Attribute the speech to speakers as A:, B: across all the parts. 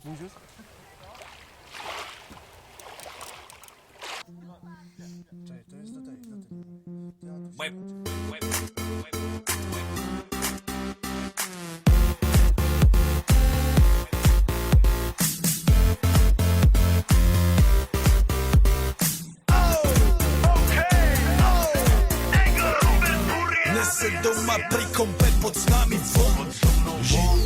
A: Můžu? To je to tady.
B: Dnes se doma pri kompe pod s nami von.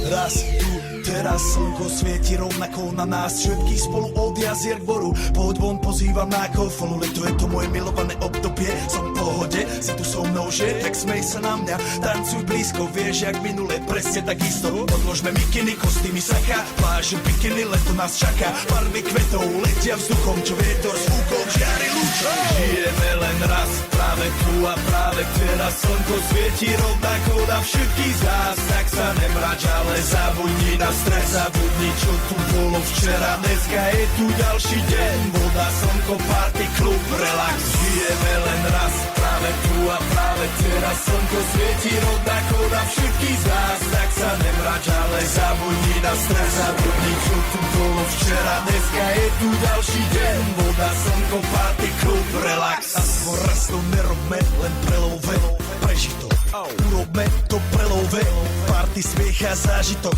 B: Raz tu, teraz slnko svieti rovnako na nás všetkých spolu od jazier k boru. Pohoď von, pozývam na kofolu, leto je to moje milované obdobie. Som v pohode, si tu so mnou, že? Tak smej sa na mňa, tancuj blízko, vieš jak minule, presne tak isto. Odložme mikiny, kostýmy saka, pláže bikiny, leto nás čaká. Farby kvetov letia vzduchom, čo vietor s fúkom žiari lúčom. Žijeme len raz, práve tu a práve teraz slnko svieti rovnako na všetkých z nás. Tak sa nemrač, ale zabudni na stres, zabudni čo tu bolo včera. Dneska je tu ďalší deň, voda, slnko, party, klub, relax. Žijeme len raz, práve tu a práve teraz slnko svieti rovnako na všetkých z nás. Tak sa nemrač, ale zabudni na stres, zabudni čo tu bolo včera. Dneska je tu ďalší deň, voda, slnko, party, klub, relax. A svoj raz to nerobme, len prelove, prežito. Urobme to prelove, party, smiech a zážitok.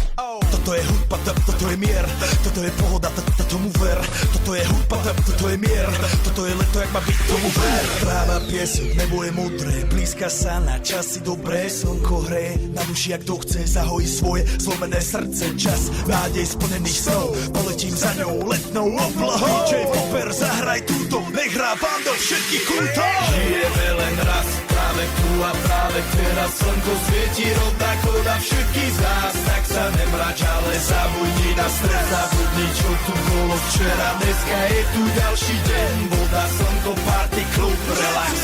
B: Toto je hudba, toto je mier, toto je pohoda, tomu ver. Toto je hudba, toto je mier, toto je leto, jak má byť, tomu ver. Tráva, piesok, nebo je modré, blízka sa na časy dobré. Slnko hreje na duši, jak to chce, zahojí svoje zlomené srdce. Čas nádej splnených snov, poletím za ňou letnou oblohou. DJ Popper, zahraj túto, nech hrá vám do všetkých kútov. Žijeme len raz, práve tu a práve teraz slnko svieti rovnako na všetkých z nás. Tak sa nemrač, ale zabudni na stres, zabudni čo tu bolo včera. Dneska je tu ďalší deň, voda, slnko, party, klub, relax.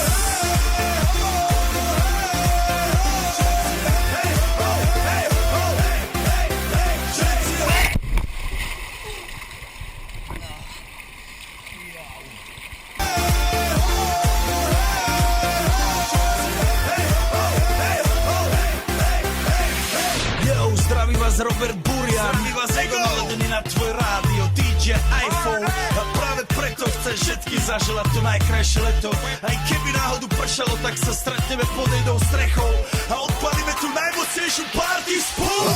B: Robert Burian, Ego naladený na tvoj rádio, DJ iPhone. A práve preto chceš všetky zaželať to najkrajšie leto. Aj keby náhodu pršalo, tak sa stretneme pod jednou strechou a odpalíme tú najmocnejšiu party spolu.